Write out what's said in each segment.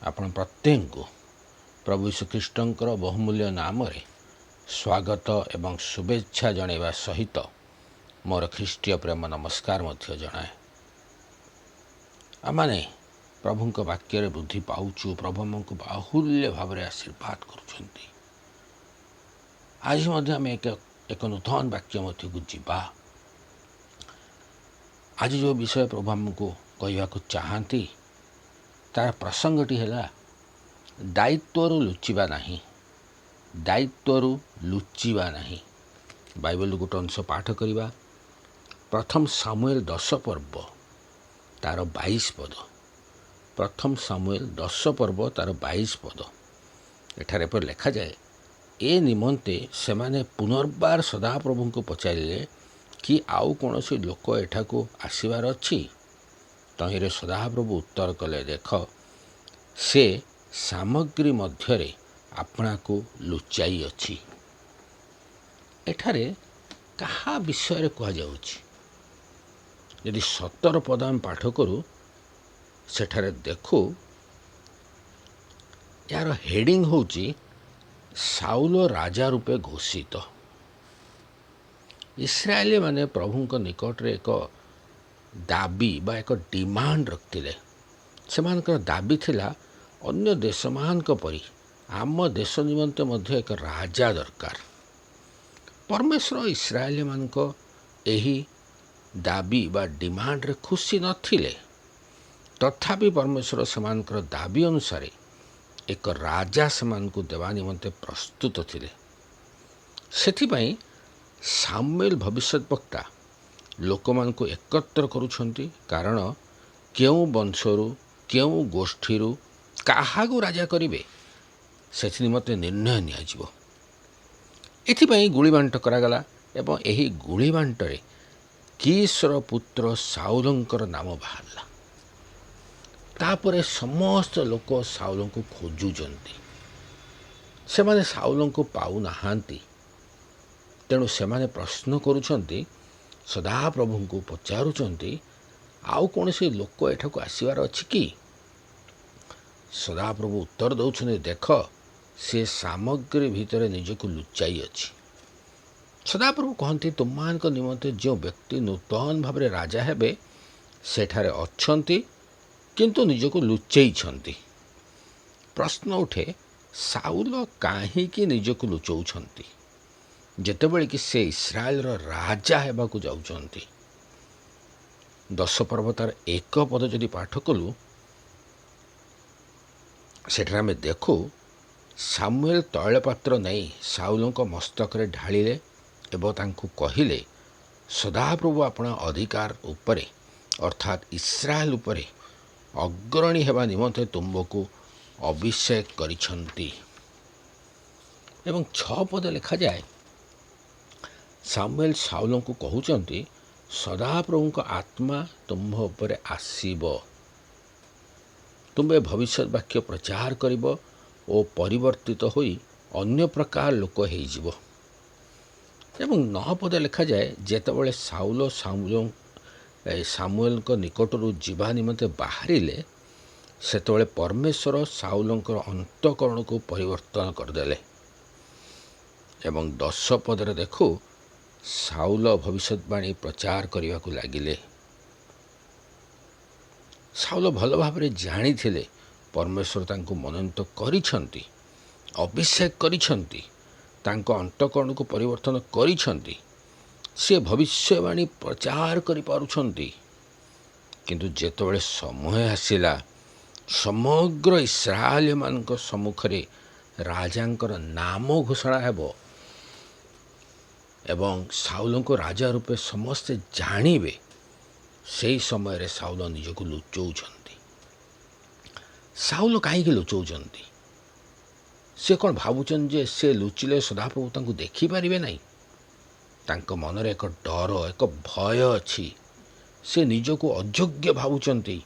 ଆପଣ ପ୍ରତ୍ୟେକଙ୍କୁ ପ୍ରଭୁ ଶ୍ରୀଖ୍ରୀଷ୍ଟଙ୍କର ବହୁମୂଲ୍ୟ ନାମରେ ସ୍ୱାଗତ ଏବଂ ଶୁଭେଚ୍ଛା ଜଣାଇବା ସହିତ ମୋର ଖ୍ରୀଷ୍ଟୀୟ ପ୍ରେମ ନମସ୍କାର ମଧ୍ୟ ଜଣାଏ। ଆମମାନେ ପ୍ରଭୁଙ୍କ ବାକ୍ୟରେ ବୃଦ୍ଧି ପାଉଛୁ। ପ୍ରଭୁ ଆମକୁ ବାହୁଲ୍ୟ ଭାବରେ ଆଶୀର୍ବାଦ କରୁଛନ୍ତି। ଆଜି ମଧ୍ୟ ଆମେ ଏକ ନୂତନ ବାକ୍ୟ ମଧ୍ୟକୁ ଯିବା। ଆଜି ଯେଉଁ ବିଷୟ ପ୍ରଭୁ ଆମକୁ କହିବାକୁ ଚାହାନ୍ତି ତାର ପ୍ରସଙ୍ଗଟି ହେଲା ଦାୟିତ୍ୱରୁ ଲୁଚିବା ନାହିଁ। ଦାୟିତ୍ୱରୁ ଲୁଚିବା ନାହିଁ। ବାଇବଲରୁ ଗୋଟେ ଅଂଶ ପାଠ କରିବା। ପ୍ରଥମ ସାମୁଏଲ 10 ପର୍ବ ତାର 22 ପଦ। ପ୍ରଥମ ସାମୁଏଲ 10 ପର୍ବ ତାର 22 ପଦ। ଏଠାରେ ଏପରି ଲେଖାଯାଏ, ଏ ନିମନ୍ତେ ସେମାନେ ପୁନର୍ବାର ସଦାପ୍ରଭୁଙ୍କୁ ପଚାରିଲେ କି ଆଉ କୌଣସି ଲୋକ ଏଠାକୁ ଆସିବାର ଅଛି? ତହିଁରେ ସଦାପ୍ରଭୁ ଉତ୍ତର କଲେ, ଦେଖ, ସେ ସାମଗ୍ରୀ ମଧ୍ୟରେ ଆପଣାକୁ ଲୁଚାଇ ଅଛି। ଏଠାରେ କାହା ବିଷୟରେ କୁହାଯାଉଛି? ଯଦି 17 ପଦ ଆମେ ପାଠ କରୁ, ସେଠାରେ ଦେଖୁ ଏହାର ହେଡ଼ିଂ ହେଉଛି ସାଉଲ ରାଜା ରୂପେ ଘୋଷିତ। ଇସ୍ରାଏଲୀ ମାନେ ପ୍ରଭୁଙ୍କ ନିକଟରେ ଏକ ଦାବି ବା ଏକ ଡିମାଣ୍ଡ ରଖିଥିଲେ। ସେମାନଙ୍କର ଦାବି ଥିଲା, ଅନ୍ୟ ଦେଶମାନଙ୍କ ପରି ଆମ ଦେଶ ନିମନ୍ତେ ମଧ୍ୟ ଏକ ରାଜା ଦରକାର। ପରମେଶ୍ୱର ଇସ୍ରାଏଲୀମାନଙ୍କ ଏହି ଦାବି ବା ଡିମାଣ୍ଡରେ ଖୁସି ନଥିଲେ। ତଥାପି ପରମେଶ୍ୱର ସେମାନଙ୍କର ଦାବି ଅନୁସାରେ ଏକ ରାଜା ସେମାନଙ୍କୁ ଦେବା ନିମନ୍ତେ ପ୍ରସ୍ତୁତ ଥିଲେ। ସେଥିପାଇଁ ସାମୁଏଲ ଭବିଷ୍ୟତ ବକ୍ତା ଲୋକମାନଙ୍କୁ ଏକତ୍ର କରୁଛନ୍ତି। କାରଣ କେଉଁ ବଂଶରୁ କେଉଁ ଗୋଷ୍ଠୀରୁ କାହାକୁ ରାଜା କରିବେ ସେଥି ନିମନ୍ତେ ନିର୍ଣ୍ଣୟ ନିଆଯିବ। ଏଥିପାଇଁ ଗୁଳିବାଣ୍ଟ କରାଗଲା ଏବଂ ଏହି ଗୁଳିବାଣ୍ଟରେ କିସର ପୁତ୍ର ସାଉଲଙ୍କର ନାମ ବାହାରିଲା। ତାପରେ ସମସ୍ତ ଲୋକ ସାଉଲଙ୍କୁ ଖୋଜୁଛନ୍ତି। ସେମାନେ ସାଉଲଙ୍କୁ ପାଉନାହାନ୍ତି। ତେଣୁ ସେମାନେ ପ୍ରଶ୍ନ କରୁଛନ୍ତି, ସଦାପ୍ରଭୁଙ୍କୁ ପଚାରୁଛନ୍ତି, ଆଉ କୌଣସି ଲୋକ ଏଠାକୁ ଆସିବାର ଅଛି କି? ସଦାପ୍ରଭୁ ଉତ୍ତର ଦେଉଛନ୍ତି, ଦେଖ, ସେ ସାମଗ୍ରୀ ଭିତରେ ନିଜକୁ ଲୁଚାଇ ଅଛି। ସଦାପ୍ରଭୁ କହନ୍ତି, ତୁମମାନଙ୍କ ନିମନ୍ତେ ଯେଉଁ ବ୍ୟକ୍ତି ନୂତନ ଭାବରେ ରାଜା ହେବେ ସେଠାରେ ଅଛନ୍ତି, କିନ୍ତୁ ନିଜକୁ ଲୁଚେଇଛନ୍ତି। ପ୍ରଶ୍ନ ଉଠେ, ସାଉଲ କାହିଁକି ନିଜକୁ ଲୁଚାଉଛନ୍ତି ଯେତେବେଳେ କି ସେ ଇସ୍ରାଏଲର ରାଜା ହେବାକୁ ଯାଉଛନ୍ତି? 10 ପର୍ବ ତାର 1 ପଦ ଯଦି ପାଠ କଲୁ, ସେଠାରେ ଆମେ ଦେଖୁ, ସାମୁଏଲ ତୈଳପାତ୍ର ନେଇ ସାଉଲଙ୍କ ମସ୍ତକରେ ଢାଳିଲେ ଏବଂ ତାଙ୍କୁ କହିଲେ, ସଦାପ୍ରଭୁ ଆପଣା ଅଧିକାର ଉପରେ ଅର୍ଥାତ୍ ଇସ୍ରାଏଲ ଉପରେ ଅଗ୍ରଣୀ ହେବା ନିମନ୍ତେ ତୁମକୁ ଅଭିଷେକ କରିଛନ୍ତି। ଏବଂ 6 ପଦ ଲେଖାଯାଏ, ସାମୁଏଲ ସାଉଲଙ୍କୁ କହୁଛନ୍ତି, ସଦାପ୍ରଭୁଙ୍କ ଆତ୍ମା ତୁମ୍ଭ ଉପରେ ଆସିବ। ତୁମେ ଭବିଷ୍ୟତ ବାକ୍ୟ ପ୍ରଚାର କରିବ ଓ ପରିବର୍ତ୍ତିତ ହୋଇ ଅନ୍ୟ ପ୍ରକାର ଲୋକ ହେଇଯିବ। ଏବଂ 9 ପଦ ଲେଖାଯାଏ, ଯେତେବେଳେ ସାଉଲ ସାମୁଏଲଙ୍କ ନିକଟରୁ ଯିବା ନିମନ୍ତେ ବାହାରିଲେ, ସେତେବେଳେ ପରମେଶ୍ୱର ସାଉଲଙ୍କର ଅନ୍ତଃକରଣକୁ ପରିବର୍ତ୍ତନ କରିଦେଲେ। ଏବଂ 10 ପଦରେ ଦେଖୁ, ସାଉଲ ଭବିଷ୍ୟତବାଣୀ ପ୍ରଚାର କରିବାକୁ ଲାଗିଲେ। ସାଉଲ ଭଲ ଭାବରେ ଜାଣିଥିଲେ ପରମେଶ୍ୱର ତାଙ୍କୁ ମନୋନୀତ କରିଛନ୍ତି, ଅଭିଷେକ କରିଛନ୍ତି, ତାଙ୍କ ଅନ୍ତଃକରଣକୁ ପରିବର୍ତ୍ତନ କରିଛନ୍ତି। ସେ ଭବିଷ୍ୟବାଣୀ ପ୍ରଚାର କରିପାରୁଛନ୍ତି। କିନ୍ତୁ ଯେତେବେଳେ ସମୟ ଆସିଲା, ସମଗ୍ର ଇସ୍ରାଏଲମାନଙ୍କ ସମ୍ମୁଖରେ ରାଜାଙ୍କର ନାମ ଘୋଷଣା ହେବ ଏବଂ ସାଉଲଙ୍କୁ ରାଜା ରୂପେ ସମସ୍ତେ ଜାଣିବେ, ସେହି ସମୟରେ ସାଉଲ ନିଜକୁ ଲୁଚାଉଛନ୍ତି। ସାଉଲ କାହିଁକି ଲୁଚାଉଛନ୍ତି? ସେ କ'ଣ ଭାବୁଛନ୍ତି ଯେ ସେ ଲୁଚିଲେ ସଦାପ୍ରଭୁ ତାଙ୍କୁ ଦେଖିପାରିବେ ନାହିଁ? ତାଙ୍କ ମନରେ ଏକ ଡର, ଏକ ଭୟ ଅଛି। ସେ ନିଜକୁ ଅଯୋଗ୍ୟ ଭାବୁଛନ୍ତି।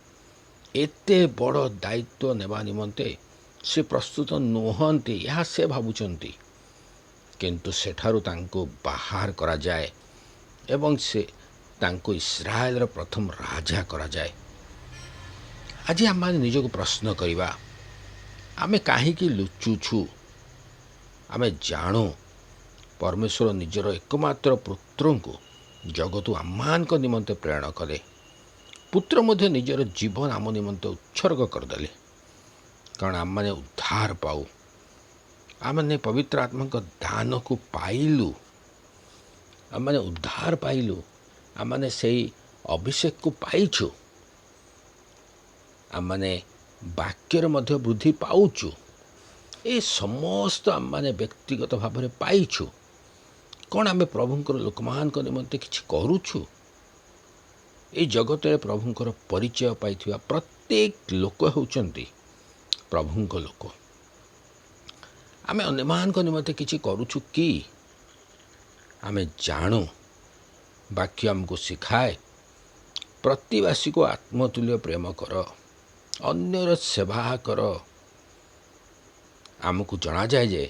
ଏତେ ବଡ଼ ଦାୟିତ୍ୱ ନେବା ନିମନ୍ତେ ସେ ପ୍ରସ୍ତୁତ ନୁହନ୍ତି, ଏହା ସେ ଭାବୁଛନ୍ତି। କିନ୍ତୁ ସେଠାରୁ ତାଙ୍କୁ ବାହାର କରାଯାଏ ଏବଂ ସେ ତାଙ୍କୁ ଇସ୍ରାଏଲର ପ୍ରଥମ ରାଜା କରାଯାଏ। ଆଜି ଆମମାନେ ନିଜକୁ ପ୍ରଶ୍ନ କରିବା, ଆମେ କାହିଁକି ଲୁଚୁଛୁ? ଆମେ ଜାଣୁ ପରମେଶ୍ୱର ନିଜର ଏକମାତ୍ର ପୁତ୍ରଙ୍କୁ ଜଗତକୁ ଆମମାନଙ୍କ ନିମନ୍ତେ ପ୍ରେରଣ କଲେ। ପୁତ୍ର ମଧ୍ୟ ନିଜର ଜୀବନ ଆମ ନିମନ୍ତେ ଉତ୍ସର୍ଗ କରିଦେଲେ, କାରଣ ଆମମାନେ ଉଦ୍ଧାର ପାଉ। ଆମମାନେ ପବିତ୍ର ଆତ୍ମାଙ୍କ ଦାନକୁ ପାଇଲୁ, ଆମମାନେ ଉଦ୍ଧାର ପାଇଲୁ, ଆମମାନେ ସେଇ ଅଭିଷେକକୁ ପାଇଛୁ, ଆମମାନେ ବାକ୍ୟରେ ମଧ୍ୟ ବୃଦ୍ଧି ପାଉଛୁ। ଏ ସମସ୍ତ ଆମମାନେ ବ୍ୟକ୍ତିଗତ ଭାବରେ ପାଇଛୁ। କ'ଣ ଆମେ ପ୍ରଭୁଙ୍କର ଲୋକମାନଙ୍କ ନିମନ୍ତେ କିଛି କରୁଛୁ? এই ଜଗତରେ ପ୍ରଭୁଙ୍କର ପରିଚୟ ପାଇଥିବା ପ୍ରତ୍ୟେକ ଲୋକ ହେଉଛନ୍ତି ପ୍ରଭୁଙ୍କ ଲୋକ। ଆମେ ଅନ୍ୟମାନଙ୍କ ନିମନ୍ତେ କିଛି କରୁଛୁ କି? ଆମେ ଜାଣୁ, ବାକ୍ୟ ଆମକୁ ଶିଖାଏ, ପ୍ରତିବାସୀକୁ ଆତ୍ମତୁଲ୍ୟ ପ୍ରେମ କର, ଅନ୍ୟର ସେବା କର। ଆମକୁ ଜଣାଯାଏ ଯେ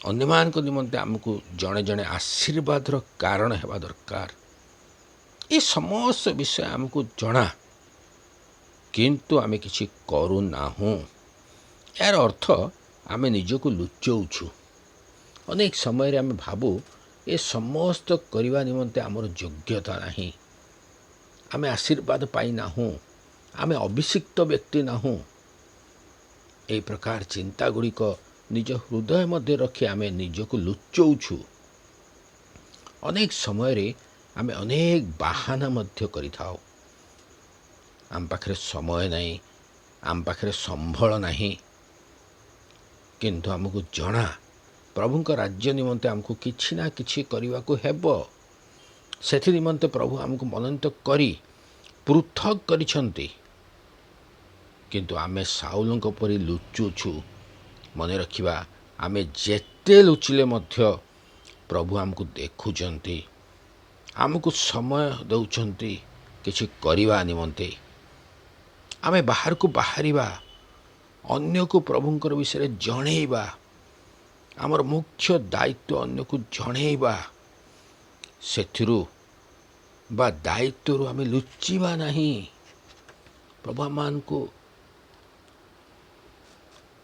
ଅନ୍ୟମାନଙ୍କ ନିମନ୍ତେ ଆମକୁ ଜଣେ ଜଣେ ଆଶୀର୍ବାଦର କାରଣ ହେବା ଦରକାର। ଏ ସମସ୍ତ ବିଷୟ ଆମକୁ ଜଣା, କିନ୍ତୁ ଆମେ କିଛି କରୁନାହୁଁ। ଏହାର ଅର୍ଥ ଆମେ ନିଜକୁ ଲୁଚଉଛୁ। ଅନେକ ସମୟରେ ଆମେ ଭାବୁ ଏ ସମସ୍ତ କରିବା ନିମନ୍ତେ ଆମର ଯୋଗ୍ୟତା ନାହିଁ, ଆମେ ଆଶୀର୍ବାଦ ପାଇନାହୁଁ, ଆମେ ଅଭିଷିକ୍ତ ବ୍ୟକ୍ତି ନାହୁଁ। ଏହି ପ୍ରକାର ଚିନ୍ତା ଗୁଡ଼ିକ ନିଜ ହୃଦୟ ମଧ୍ୟ ରଖି ଆମେ ନିଜକୁ ଲୁଚଉଛୁ। ଅନେକ ସମୟରେ ଆମେ ଅନେକ ବାହାନା ମଧ୍ୟ କରିଥାଉ। ଆମ ପାଖରେ ସମୟ ନାହିଁ, ଆମ ପାଖରେ ସମ୍ବଳ ନାହିଁ, କିନ୍ତୁ ଆମକୁ ଜଣା ପ୍ରଭୁଙ୍କ ରାଜ୍ୟ ନିମନ୍ତେ ଆମକୁ କିଛି ନା କିଛି କରିବାକୁ ହେବ। ସେଥି ନିମନ୍ତେ ପ୍ରଭୁ ଆମକୁ ମନୋନୀତ କରି ପୃଥକ କରିଛନ୍ତି, କିନ୍ତୁ ଆମେ ସାଉଲଙ୍କ ପରି ଲୁଚୁଛୁ। ମନେ ରଖିବା, ଆମେ ଯେତେ ଲୁଚିଲେ ମଧ୍ୟ ପ୍ରଭୁ ଆମକୁ ଦେଖୁଛନ୍ତି, ଆମକୁ ସମୟ ଦେଉଛନ୍ତି କିଛି କରିବା ନିମନ୍ତେ। ଆମେ ବାହାରକୁ ବାହାରିବା, ଅନ୍ୟକୁ ପ୍ରଭୁଙ୍କର ବିଷୟରେ ଜଣେଇବା, ଆମର ମୁଖ୍ୟ ଦାୟିତ୍ୱ ଅନ୍ୟକୁ ଜଣେଇବା। ସେଥିରୁ ବା ଦାୟିତ୍ୱରୁ ଆମେ ଲୁଚିବା ନାହିଁ। ପ୍ରଭୁ ଆମମାନଙ୍କୁ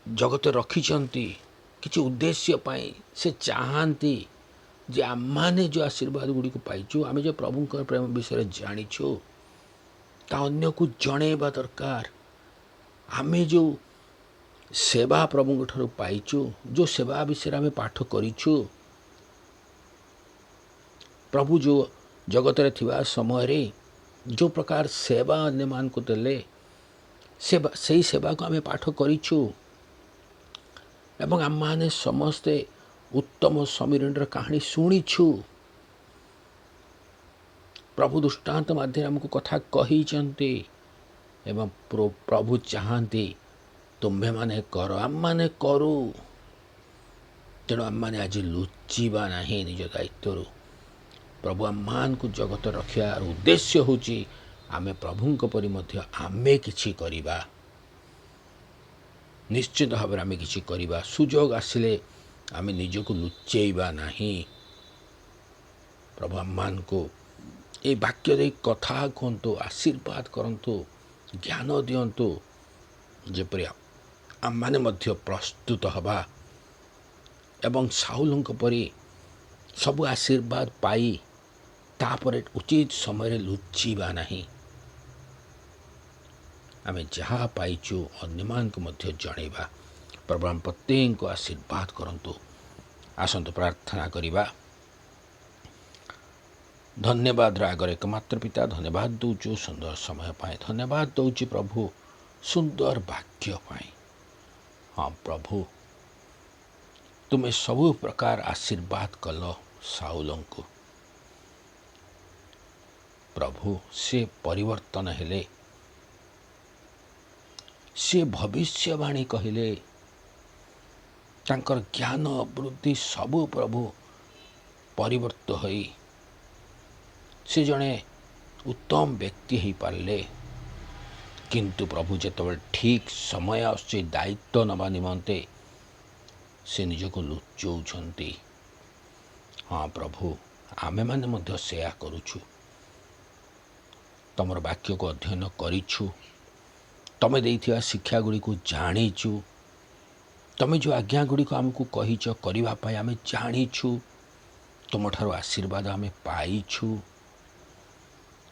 ଜଗତରେ ରଖିଛନ୍ତି କିଛି ଉଦ୍ଦେଶ୍ୟ ପାଇଁ। ସେ ଚାହାନ୍ତି ଯେ ଆମମାନେ ଯେଉଁ ଆଶୀର୍ବାଦ ଗୁଡ଼ିକୁ ପାଇଛୁ, ଆମେ ଯେଉଁ ପ୍ରଭୁଙ୍କ ପ୍ରେମ ବିଷୟରେ ଜାଣିଛୁ, ତା ଅନ୍ୟକୁ ଜଣେଇବା ଦରକାର। ଆମେ ଯେଉଁ ସେବା ପ୍ରଭୁଙ୍କ ଠାରୁ ପାଇଛୁ, ଯେଉଁ ସେବା ବିଷୟରେ ଆମେ ପାଠ କରିଛୁ, ପ୍ରଭୁ ଯେଉଁ ଜଗତରେ ଥିବା ସମୟରେ ଯେଉଁ ପ୍ରକାର ସେବା ଅନ୍ୟମାନଙ୍କୁ ଦେଲେ, ସେଇ ସେବାକୁ ଆମେ ପାଠ କରିଛୁ। ଏବଂ ଆମମାନେ ସମସ୍ତେ ଉତ୍ତମ ସମୀରଣର କାହାଣୀ ଶୁଣିଛୁ। ପ୍ରଭୁ ଦୃଷ୍ଟାନ୍ତ ମାଧ୍ୟମରେ ଆମକୁ କଥା କହିଛନ୍ତି ଏବଂ ପ୍ରଭୁ ଚାହାନ୍ତି ତୁମ୍ଭେମାନେ କର, ଆମମାନେ କରୁ। ତେଣୁ ଆମମାନେ ଆଜି ଲୁଚିବା ନାହିଁ ନିଜ ଦାୟିତ୍ୱରୁ। ପ୍ରଭୁ ଆମମାନଙ୍କୁ ଜଗତରେ ରଖିବାର ଉଦ୍ଦେଶ୍ୟ ହେଉଛି ଆମେ ପ୍ରଭୁଙ୍କ ପରି ମଧ୍ୟ ଆମେ କିଛି କରିବା। ନିଶ୍ଚିତ ଭାବରେ ଆମେ କିଛି କରିବା। ସୁଯୋଗ ଆସିଲେ ଆମେ ନିଜକୁ ଲୁଚେଇବା ନାହିଁ। ପ୍ରଭୁ ଆମମାନଙ୍କୁ এই ବାକ୍ୟ ଦେଇ କଥା କୁହନ୍ତୁ, ଆଶୀର୍ବାଦ କରନ୍ତୁ, ଜ୍ଞାନ ଦିଅନ୍ତୁ, ଯେପରି ଆମମାନେ ମଧ୍ୟ ପ୍ରସ୍ତୁତ ହେବା ଏବଂ ସାଉଲଙ୍କ ପରି ସବୁ ଆଶୀର୍ବାଦ ପାଇ ତାପରେ ଉଚିତ ସମୟରେ ଲୁଚିବା ନାହିଁ। ଆମେ ଯାହା ପାଇଛୁ ଅନ୍ୟମାନଙ୍କୁ ମଧ୍ୟ ଜଣେଇବା। ପ୍ରଭୁ ଆମ ପ୍ରତ୍ୟେକଙ୍କୁ ଆଶୀର୍ବାଦ କରନ୍ତୁ। ଆସନ୍ତୁ ପ୍ରାର୍ଥନା କରିବା। ଧନ୍ୟବାଦର ଆଗରେ ଏକମାତ୍ର ପିତା, ଧନ୍ୟବାଦ ଦେଉଛୁ ସୁନ୍ଦର ସମୟ ପାଇଁ। ଧନ୍ୟବାଦ ଦେଉଛି ପ୍ରଭୁ ସୁନ୍ଦର ବାକ୍ୟ ପାଇଁ। ହଁ ପ୍ରଭୁ, ତୁମେ ସବୁ ପ୍ରକାର ଆଶୀର୍ବାଦ କଲ ସାଉଲଙ୍କୁ। ପ୍ରଭୁ, ସେ ପରିବର୍ତ୍ତନ ହେଲେ, ସେ ଭବିଷ୍ୟବାଣୀ କହିଲେ, ତାଙ୍କର ଜ୍ଞାନ ବୃଦ୍ଧି ସବୁ ପ୍ରଭୁ ପରିବର୍ତ୍ତ ହୋଇ ସେ ଜଣେ ଉତ୍ତମ ବ୍ୟକ୍ତି ହୋଇପାରିଲେ। କିନ୍ତୁ ପ୍ରଭୁ ଯେତେବେଳେ ଠିକ୍ ସମୟ ଆସୁଛି ଦାୟିତ୍ୱ ନେବା ନିମନ୍ତେ, ସେ ନିଜକୁ ଲୁଚଉଛନ୍ତି। ହଁ ପ୍ରଭୁ, ଆମେମାନେ ମଧ୍ୟ ସେୟା କରୁଛୁ। ତୁମର ବାକ୍ୟକୁ ଅଧ୍ୟୟନ କରିଛୁ, ତମେ ଦେଇଥିବା ଶିକ୍ଷା ଗୁଡ଼ିକୁ ଜାଣିଛୁ। ତମେ ଯେଉଁ ଆଜ୍ଞା ଗୁଡ଼ିକ ଆମକୁ କହିଛ କରିବା ପାଇଁ ଆମେ ଜାଣିଛୁ। ତୁମଠାରୁ ଆଶୀର୍ବାଦ ଆମେ ପାଇଛୁ।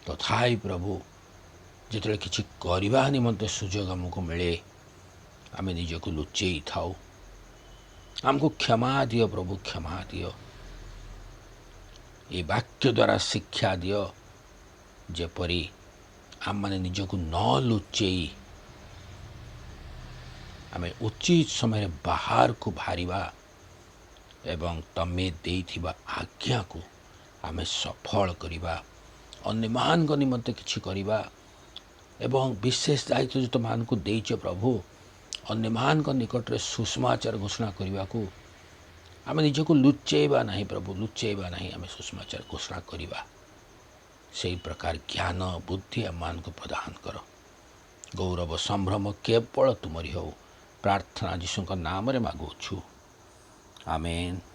ତଥାପି ପ୍ରଭୁ, ଯେତେବେଳେ କିଛି କରିବା ନିମନ୍ତେ ସୁଯୋଗ ଆମକୁ ମିଳେ, ଆମେ ନିଜକୁ ଲୁଚେଇ ଥାଉ। ଆମକୁ କ୍ଷମା ଦିଅ ପ୍ରଭୁ, କ୍ଷମା ଦିଅ। ଏ ବାକ୍ୟ ଦ୍ୱାରା ଶିକ୍ଷା ଦିଅ, ଯେପରି ଆମମାନେ ନିଜକୁ ନ ଲୁଚେଇ ଆମେ ଉଚିତ ସମୟରେ ବାହାରକୁ ବାହାରିବା ଏବଂ ତମେ ଦେଇଥିବା ଆଜ୍ଞାକୁ ଆମେ ସଫଳ କରିବା, ଅନ୍ୟମାନଙ୍କ ନିମନ୍ତେ କିଛି କରିବା ଏବଂ ବିଶେଷ ଦାୟିତ୍ୱ ଯେଉଁ ତୁମମାନଙ୍କୁ ଦେଇଛ ପ୍ରଭୁ, ଅନ୍ୟମାନଙ୍କ ନିକଟରେ ସୁସମାଚାର ଘୋଷଣା କରିବାକୁ ଆମେ ନିଜକୁ ଲୁଚେଇବା ନାହିଁ ପ୍ରଭୁ, ଲୁଚେଇବା ନାହିଁ। ଆମେ ସୁସମାଚାର ଘୋଷଣା କରିବା। ସେହି ପ୍ରକାର ଜ୍ଞାନ ବୁଦ୍ଧି ଆମମାନଙ୍କୁ ପ୍ରଦାନ କର। ଗୌରବ ସମ୍ଭ୍ରମ କେବଳ ତୁମରି ହେଉ। ପ୍ରାର୍ଥନା ଯୀଶୁଙ୍କ ନାମରେ ମାଗୁଅଛୁ, ଆମେନ୍।